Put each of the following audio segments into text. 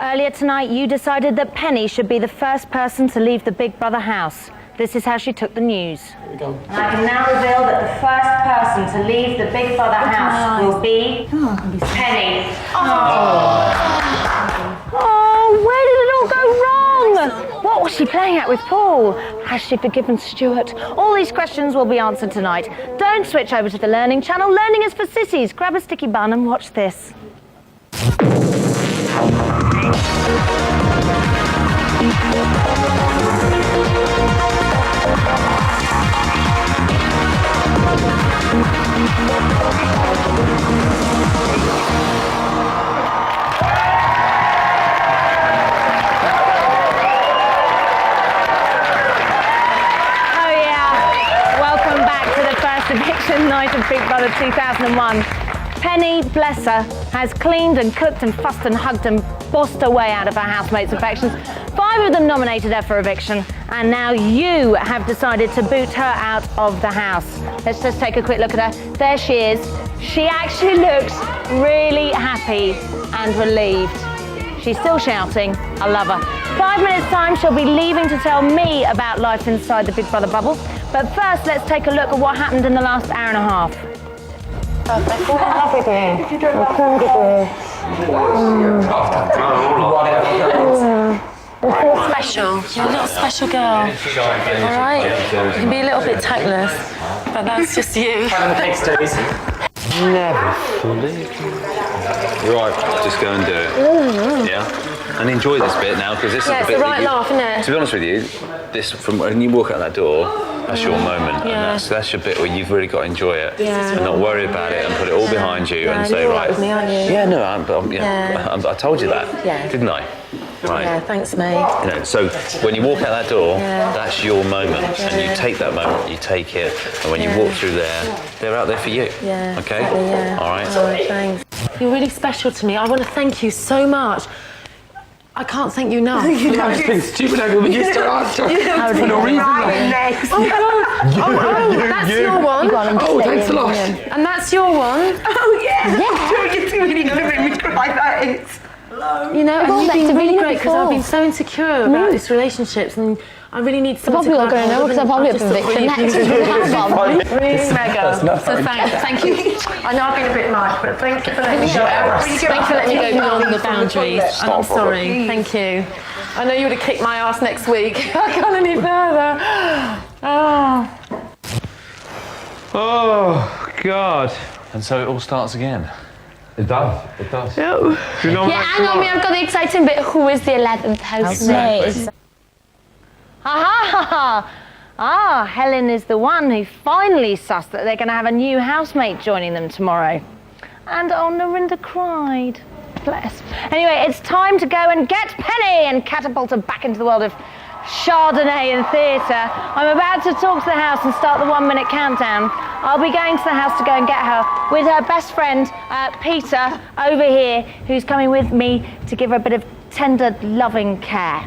Earlier tonight, you decided that Penny should be the first person to leave the Big Brother house. This is how she took the news. Here we go. And I can now reveal that the first person to leave the Big Brother house will be Penny. Oh, where did it all go wrong? What was she playing at with Paul? Has she forgiven Stuart? All these questions will be answered tonight. Don't switch over to the Learning channel. Learning is for sissies. Grab a sticky bun and watch this. Eviction night of Big Brother 2001. Penny, bless her, has cleaned and cooked and fussed and hugged and bossed her way out of her housemates' affections. 5 of them nominated her for eviction, and now you have decided to boot her out of the house. Let's just take a quick look at her. There she is. She actually looks really happy and relieved. She's still shouting, I love her. 5 minutes time, she'll be leaving to tell me about life inside the Big Brother bubble. But first, let's take a look at what happened in the last hour and a half. Special. You're a little special girl. All right? You can be a little bit tactless, but that's just you. Never fully. Right, just go and do it. Yeah? And enjoy this bit now, because this is the bit it's the right laugh, isn't it? To be honest with you, this, from when you walk out that door, that's your moment, and that's your bit where you've really got to enjoy it, and not worry about it, and put it all behind you, and say, right. With me, aren't you? Yeah, no, I told you that, didn't I? Right. Yeah, thanks, mate. You know, so when you walk out that door, that's your moment, and you take that moment, you take it, and when you walk through there, they're out there for you. Yeah. Okay. Yeah. All right. Oh, thanks. You're really special to me. I want to thank you so much. I can't thank you enough. You know, it's been stupid. I go, you start for no reason. Oh, God. That's your one. Oh, thanks a lot. And that's your one. Oh, yeah. You're really going to make me cry, that is. You know, and you've been really great, because I've been so insecure about this relationships, and I really need someone to probably not going to know, because I'll probably have eviction next. Really mega. So thank you. I know I've been a bit much, but thank you for letting me go. Thanks for letting me go beyond the boundaries. And I'm sorry. Thank you. I know you would have kicked my ass next week. I can't any further. Oh, God. And so it all starts again. It does. It does. Yeah, hang on, I've got the exciting bit. Who is the 11th housemate? Helen is the one who finally sussed that they're going to have a new housemate joining them tomorrow. And Narinda cried. Bless. Anyway, it's time to go and get Penny and catapult her back into the world of Chardonnay and theatre. I'm about to talk to the house and start the 1-minute countdown. I'll be going to the house to go and get her with her best friend, Peter, over here, who's coming with me to give her a bit of tender, loving care.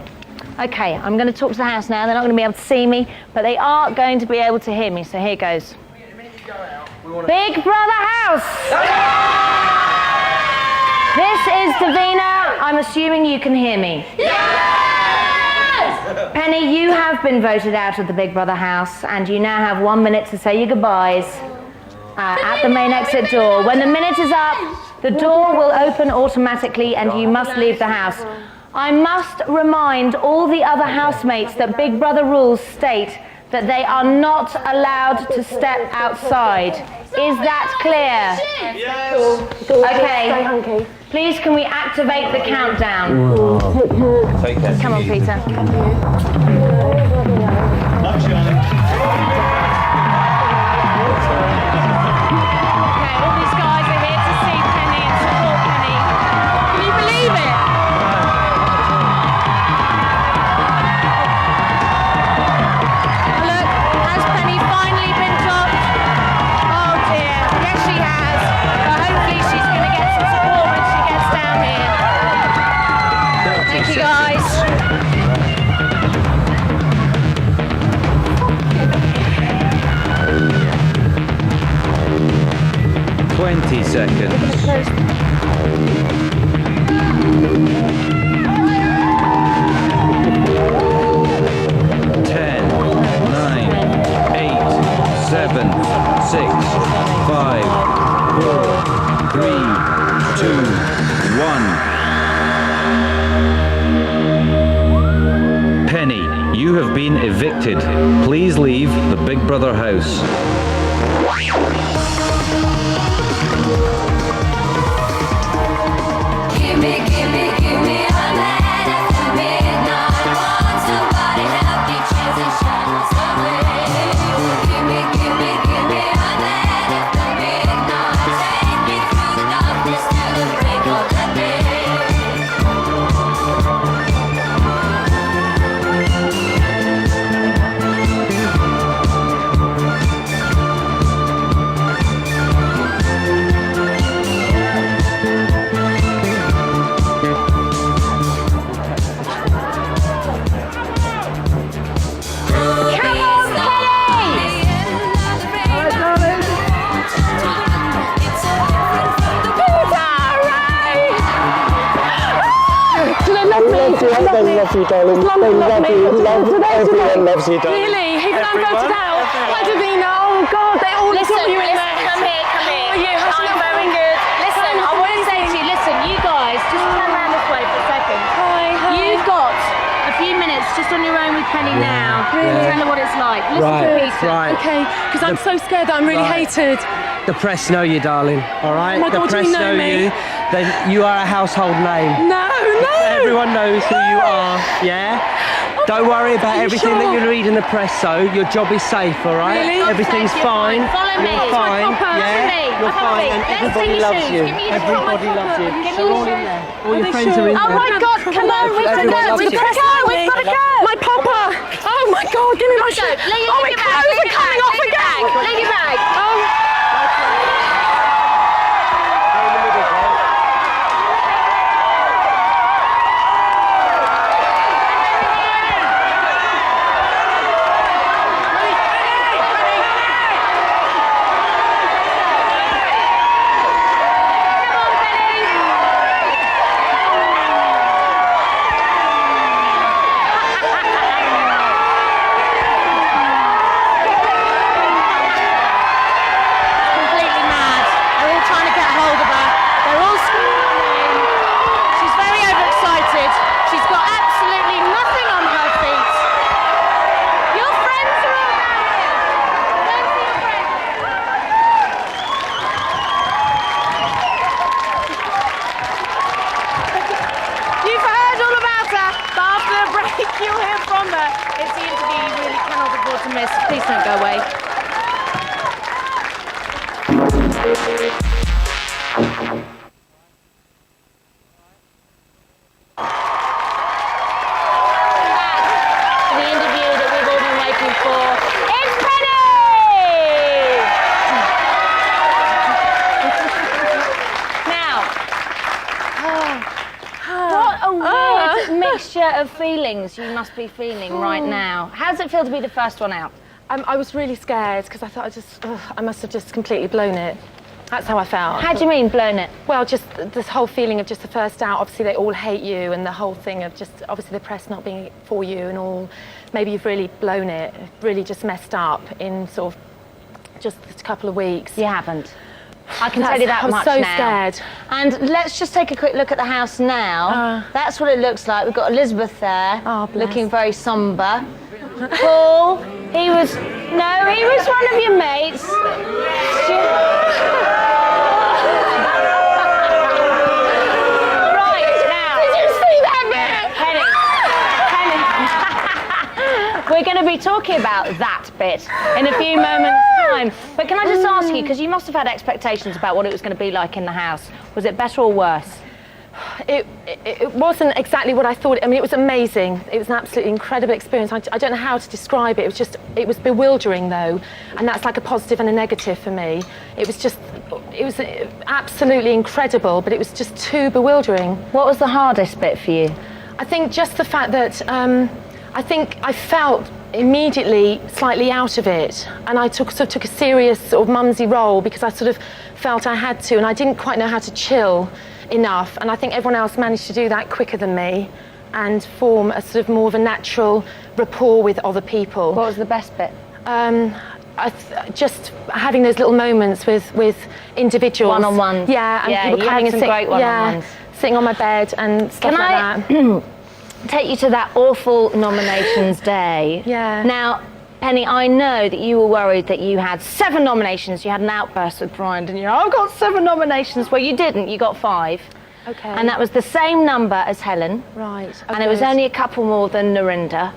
Okay, I'm going to talk to the house now. They're not going to be able to see me, but they are going to be able to hear me, so here goes. Big Brother house! This is Davina. I'm assuming you can hear me. Penny, you have been voted out of the Big Brother house, and you now have 1 minute to say your goodbyes at the main exit door. When the minute is up, the door will open automatically and you must leave the house. I must remind all the other housemates that Big Brother rules state that they are not allowed to step outside. Is that clear? Yes. Okay. Please, can we activate the countdown? Take care. Come on, Peter. Okay, all these guys are here to see Penny and support Penny. Can you believe it? Look, has Penny finally been dropped? Oh dear, yes she has. But hopefully she's going to get some support when she gets down here. Thank you guys. 20 seconds. Penny, you have been evicted. Please leave the Big Brother house. Give me a light after midnight. Want somebody help me chase the shadows away. Give me a light after midnight. Take me through the darkness to the break of the day. They love you, darling. They love you. Everyone loves you, darling. Really? Even I'm voted out? I didn't even know. Oh, God, they all Listen, love you in there. come here. How are you? I'm very good. Listen, I want to say to you, listen, you guys, just turn around this way for a second. Hi. You've got a few minutes just on your own with Penny now. Really? Tell her what it's like. Listen to Peter. Right. Okay, because I'm so scared that I'm really hated. The press know you, darling. All right. Oh my God, the do press you know me? you. You are a household name. No. Everyone knows who you are. Yeah. Don't worry about everything that you read in the press, though. Your job is safe, all right? Really? Everything's You're fine. Follow me. You're fine. Yeah. You're fine, and Let's everybody see your loves shoes. you. Give me your shoes. Everybody loves you. Give me They're your all in shoes. there. All your friends are in there. Oh my God, come on, we've got to Everyone go. loves We've you. got to go. We've got to go. My papa. Oh my God, give me my Go. shoes. Leave Oh, my your bag. clothes are coming off Leave your again. bag. Leave your bag. Please don't go away. The interview that we've all been waiting for. It's Penny! Now, what a weird mixture of feelings you must be feeling right now. How does it feel to be the first one out? I was really scared because I thought I must have just completely blown it. That's how I felt. How do you mean, blown it? Well, just this whole feeling of just the first out. Obviously, they all hate you, and the whole thing of just obviously the press not being for you and all. Maybe you've really blown it, really just messed up in sort of just a couple of weeks. You haven't. I can tell you that much now. I'm so scared. And let's just take a quick look at the house now. That's what it looks like. We've got Elizabeth there, looking very sombre. Paul, he was one of your mates. Right, now. Did you see that Penny. We're going to be talking about that bit in a few moments' time. But can I just ask you, because you must have had expectations about what it was going to be like in the house. Was it better or worse? It wasn't exactly what I thought. I mean, it was amazing. It was an absolutely incredible experience. I don't know how to describe it. It was bewildering though, and that's like a positive and a negative for me. It was absolutely incredible, but it was just too bewildering. What was the hardest bit for you? I think just the fact that I think I felt immediately slightly out of it, and I took a serious sort of mumsy role because I sort of felt I had to, and I didn't quite know how to chill enough, and I think everyone else managed to do that quicker than me and form a sort of more of a natural rapport with other people. What was the best bit? Just having those little moments with individuals. One-on-ones. Yeah, and people you coming had and some great one-on-ones. sitting on my bed and stuff Can like that. I take you to that awful nominations day? Yeah. Now, Penny, I know that you were worried that you had 7 nominations. You had an outburst with Brian, didn't you? I've got 7 nominations. Well, you didn't. You got 5. Okay. And that was the same number as Helen. Right. And it was only a couple more than Narinda.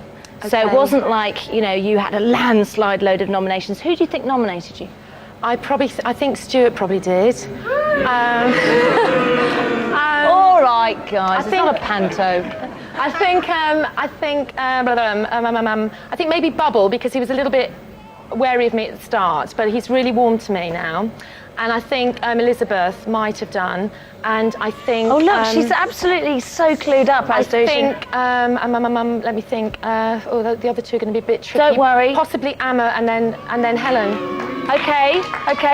So it Okay. wasn't like, you know, you had a landslide load of nominations. Who do you think nominated you? I think Stuart probably did. All right, guys. It's not a panto. I think maybe Bubble, because he was a little bit wary of me at the start, but he's really warm to me now. And I think Elizabeth might have done. And I think. Oh look, she's absolutely so clued up. I think. Let me think. The other 2 are going to be a bit tricky. Don't worry. Possibly Emma and then Helen. Okay.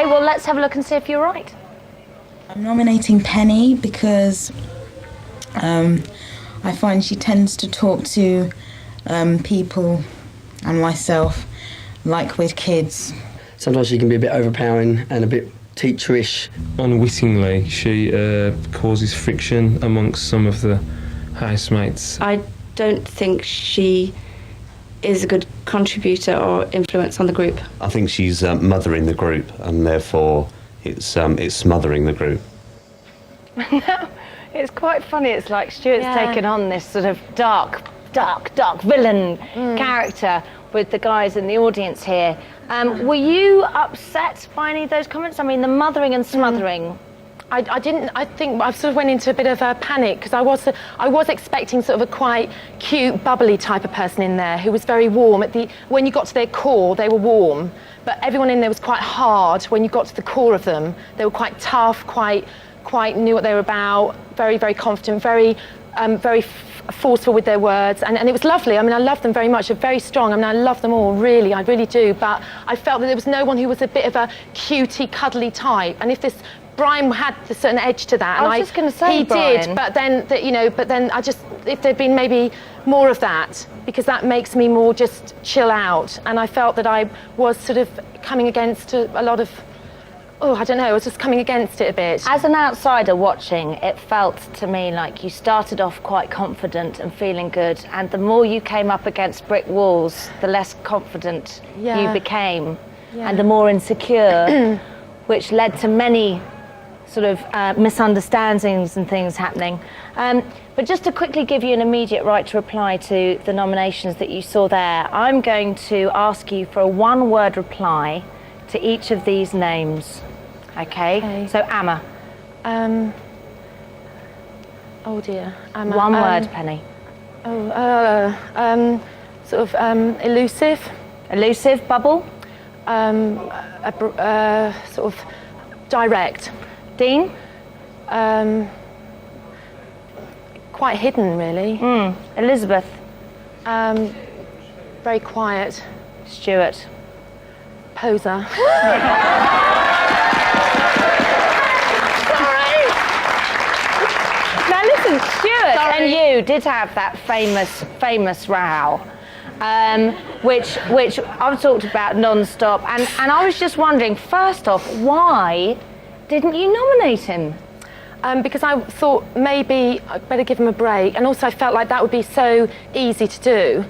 Well, let's have a look and see if you're right. I'm nominating Penny because I find she tends to talk to people and myself like with kids. Sometimes she can be a bit overpowering and a bit teacherish. Unwittingly, she causes friction amongst some of the housemates. I don't think she is a good contributor or influence on the group. I think she's mothering the group, and therefore it's smothering the group. It's quite funny. It's like Stuart's taken on this sort of dark villain character with the guys in the audience here. Were you upset by any of those comments? I mean, the mothering and smothering. I didn't. I think I sort of went into a bit of a panic because I was expecting sort of a quite cute, bubbly type of person in there who was very warm. When you got to their core, they were warm, but everyone in there was quite hard. When you got to the core of them, they were quite tough, quite knew what they were about, very, very confident, very forceful with their words, and it was lovely. I mean, I love them very much. They're very strong. I mean, I love them all, really. I really do. But I felt that there was no one who was a bit of a cutie, cuddly type. And if this Brian had a certain edge to that, and I was just going to say he Brian. did. But then I just, if there'd been maybe more of that, because that makes me more just chill out. And I felt that I was sort of coming against a lot of. I don't know, I was just coming against it a bit. As an outsider watching, it felt to me like you started off quite confident and feeling good, and the more you came up against brick walls, the less confident you became, and the more insecure, which led to many sort of misunderstandings and things happening. But just to quickly give you an immediate right to reply to the nominations that you saw there, I'm going to ask you for a one-word reply to each of these names. Okay. So Amma. Oh dear. Amma. One word, Penny. Sort of elusive. Elusive. Bubble. Sort of direct. Dean. Quite hidden, really. Elizabeth. Very quiet. Stuart. Poser. Now listen, Stuart and you did have that famous row, which I've talked about non-stop, and I was just wondering, first off, why didn't you nominate him? Because I thought maybe I'd better give him a break, and also I felt like that would be so easy to do.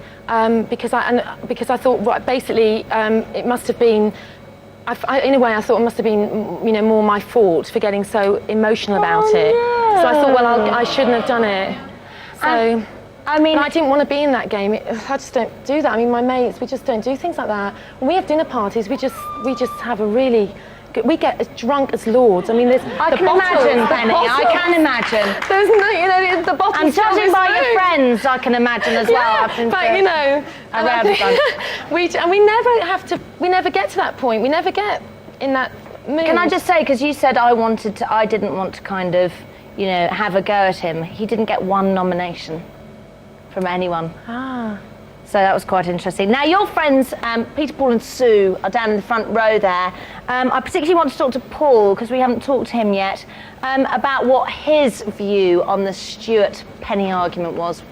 Because I thought, well, basically, it must have been. In a way, I thought it must have been, more my fault for getting so emotional about it. No. So I thought, well, I shouldn't have done it. So, I didn't want to be in that game. I just don't do that. I mean, my mates, we just don't do things like that. When we have dinner parties, we just have a really. We get as drunk as lords. I mean, there's I can imagine, Penny. I can imagine. There's no, the bottles. And judging by your friends, I can imagine as well. We never get to that point. We never get in that mood. Can I just say, because you said I didn't want to kind of, have a go at him. He didn't get one nomination from anyone. So that was quite interesting. Now, your friends, Peter, Paul and Sue, are down in the front row there. I particularly want to talk to Paul, because we haven't talked to him yet, about what his view on the Stuart-Penny argument was.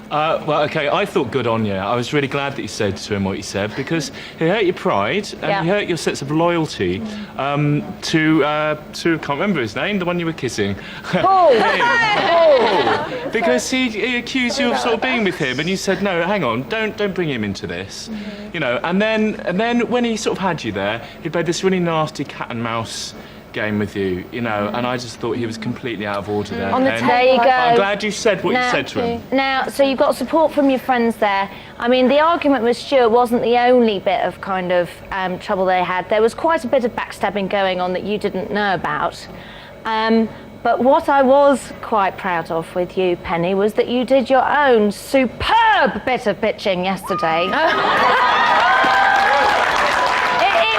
Well, okay, I thought good on you. I was really glad that you said to him what you said because he hurt your pride and he hurt your sense of loyalty to I can't remember his name, the one you were kissing. Paul! Paul! Because he accused you of sort of being with him and you said, no, hang on, don't bring him into this. You know, and then when he sort of had you there, he played this really nasty cat and mouse game with you, you know, and I just thought he was completely out of order there. There you go. I'm glad you said what you said to him. Now, so you've got support from your friends there. I mean, the argument with Stuart wasn't the only bit of kind of trouble they had. There was quite a bit of backstabbing going on that you didn't know about. But what I was quite proud of with you, Penny, was that you did your own superb bit of pitching yesterday. It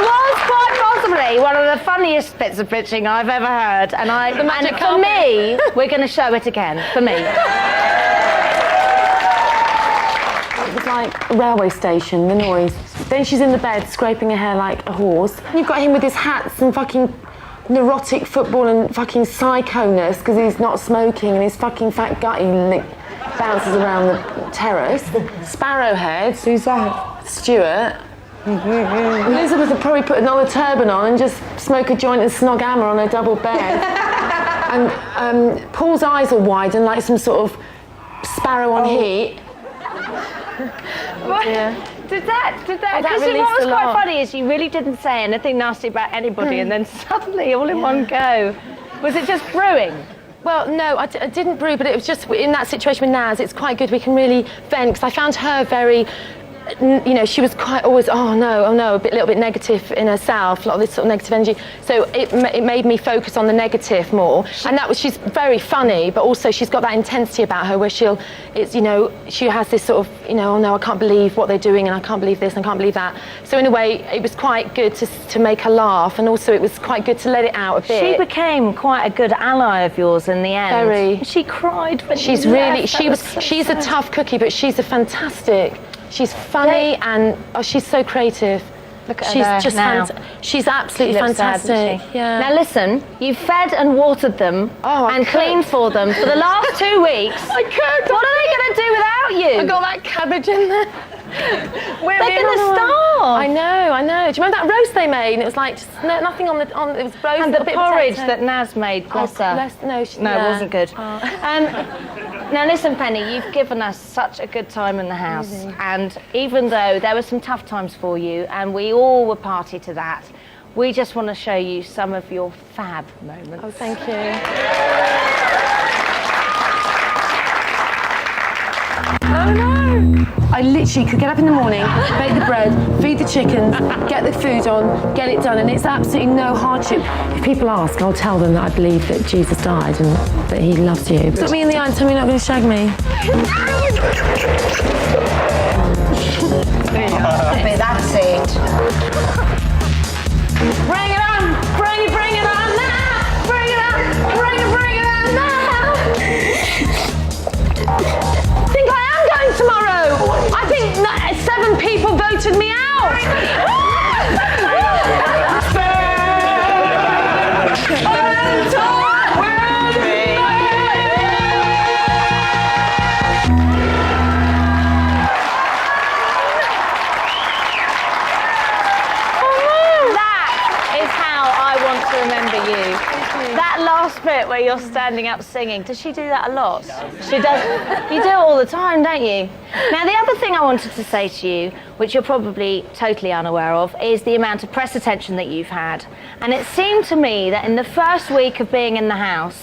was quite possibly one of the funniest bits of pitching I've ever heard, and for me, we're going to show it again. For me, it was like a railway station, the noise. Then she's in the bed scraping her hair like a horse. You've got him with his hats and fucking neurotic football and fucking psychoness because he's not smoking and his fucking fat gut bounces around the terrace. Sparrowhead. Who's that? Stuart. Elizabeth would probably put another turban on and just smoke a joint and snog hammer on her double bed. And Paul's eyes are wide and like some sort of sparrow on heat. Did that? Because what was quite funny is you really didn't say anything nasty about anybody, and then suddenly, all in one go, was it just brewing? Well, no, I didn't brew, but it was just in that situation with Naz. It's quite good. We can really vent because I found her very. You know, she was quite always, oh no, a little bit negative in herself, a lot of this sort of negative energy. So it made me focus on the negative more. And she's very funny, but also she's got that intensity about her where she has this sort of, you know, oh no, I can't believe what they're doing and I can't believe this and I can't believe that. So in a way, it was quite good to make her laugh, and also it was quite good to let it out a bit. She became quite a good ally of yours in the end. Very. She cried when she's she's a tough cookie, but she's a fantastic. She's funny and she's so creative. Look at her just now. She's absolutely fantastic. Yeah. Now listen, you fed and watered them and cleaned for them for the last 2 weeks. I could. What are they going to do without you? I got that cabbage in there. They're going to starve. I know. Do you remember that roast they made? And it was like just nothing on it was roast and the porridge that Naz made. Bless her. It wasn't good. Now listen, Penny, you've given us such a good time in the house, and even though there were some tough times for you, and we all were party to that, we just want to show you some of your fab moments. Oh, thank you. Oh no! I literally could get up in the morning, bake the bread, feed the chickens, get the food on, get it done, and it's absolutely no hardship. If people ask, I'll tell them that I believe that Jesus died and that he loves you. Look me in the eye and tell me you're not going to shag me. That's it. Bring it on! Bring it on now! Bring it on! Bring it on now! I think I am going tomorrow! I think 7 people voted me out! That last bit where you're standing up singing, does she do that a lot? She does. You do it all the time, don't you? Now, the other thing I wanted to say to you, which you're probably totally unaware of, is the amount of press attention that you've had. And it seemed to me that in the first week of being in the house,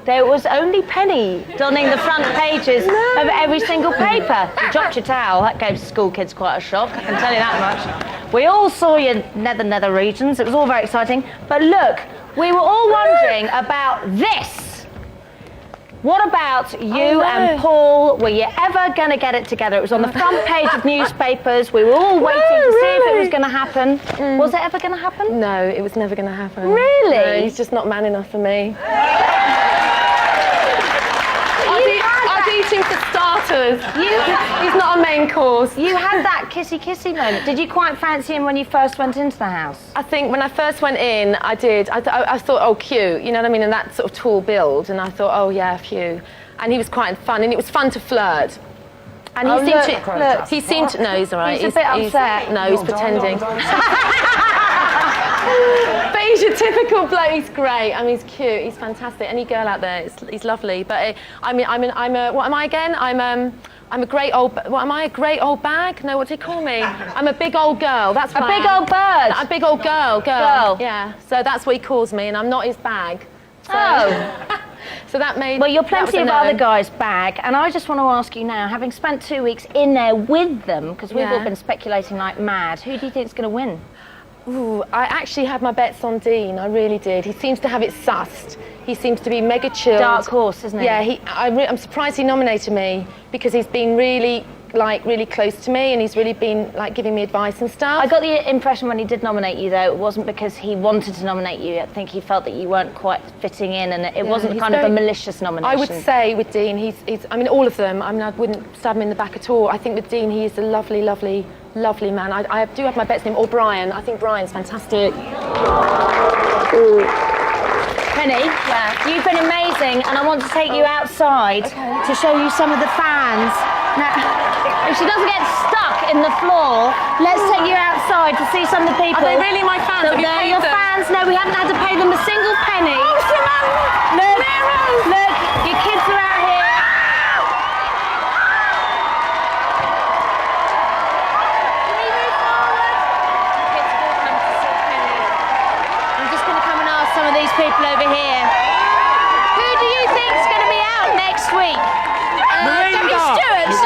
there was only Penny donning the front pages of every single paper. You dropped your towel. That gave school kids quite a shock, I can tell you that much. We all saw your nether regions. It was all very exciting. But look, we were all wondering about this. What about you and Paul? Were you ever going to get it together? It was on the front page of newspapers. We were all waiting to see if it was going to happen. Was it ever going to happen? No, it was never going to happen. Really? No, he's just not man enough for me. I'd eat him for starters. He's not a main course. You had that kissy moment. Did you quite fancy him when you first went into the house? I think when I first went in, I did. I thought, oh, cute, you know what I mean? And that sort of tall build. And I thought, oh, yeah, phew. And he was quite fun. And it was fun to flirt. And he seemed to. No, he's all right. He's a bit upset. No, he's pretending. But he's your typical bloke. He's great. I mean, he's cute. He's fantastic. Any girl out there, he's lovely. But I'm a. What am I again? I'm a great old. What am I? A great old bag? No, what do you call me? I'm a big old girl. That's what a big old bird. A big old girl. Yeah. So that's what he calls me, and I'm not his bag. So, so that made. Well, you're plenty of other guys' bag, and I just want to ask you now, having spent 2 weeks in there with them, because we've all been speculating like mad, who do you think is going to win? Ooh, I actually had my bets on Dean. I really did. He seems to have it sussed. He seems to be mega chilled. Dark horse, isn't he? Yeah. I'm surprised he nominated me because he's been really close to me, and he's really been like giving me advice and stuff. I got the impression when he did nominate you, though, it wasn't because he wanted to nominate you. I think he felt that you weren't quite fitting in, and it wasn't kind of a malicious nomination. I would say with Dean, he's. I mean, all of them. I mean, I wouldn't stab him in the back at all. I think with Dean, he is a lovely man. I do have my bets on him, or Brian. I think Brian's fantastic. Penny, you've been amazing, and I want to take you outside to show you some of the fans. Now, if she doesn't get stuck in the floor, let's take you outside to see some of the people. Are they really my fans? So Have you they're paid your them? fans. No, we haven't had to pay them a single penny. Oh, Samantha! Look, your kids are out here. Some of these people over here. Who do you think's going to be out next week? Debbie Stewart. Is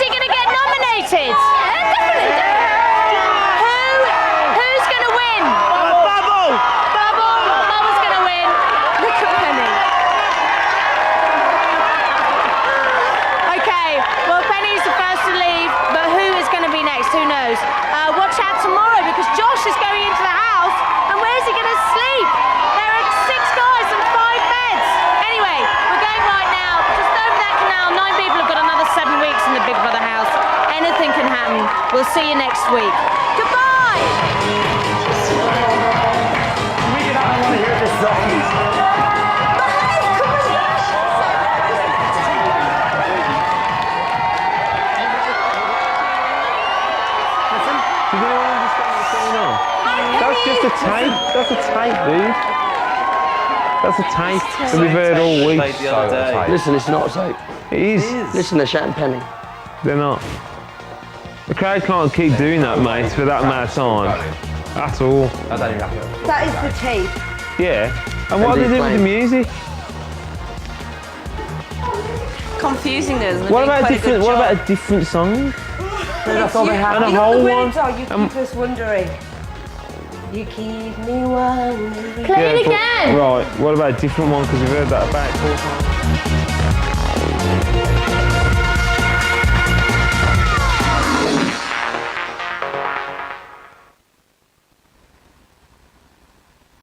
he going to get nominated? Yeah, definitely. Who's going to win? Bubble's going to win. Look at Penny. Okay. Well, Penny's the first to leave, but who is going to be next? Who knows? Watch out tomorrow because Josh is going into the house. Where's he going to sleep? There are 6 guys and 5 beds. Anyway, we're going right now. Just over that canal, 9 people have got another 7 weeks in the Big Brother house. Anything can happen. We'll see you next week. Goodbye! I want to hear this song. That's just a tape. That's a tape, dude. That's a tape that we've heard all week. Listen, it's not a tape. It is. Listen, they're shouting Penny. They're not. The crowd can't keep doing that, mate, for that amount of time. At all. That is the tape. Yeah. And what do they do with the music? Confusing us. What about a different song? That's all they have. And a whole one. You keep us wondering. You keep me wondering. Play it again. Right. What about a different one? Because we've heard that about 4 times.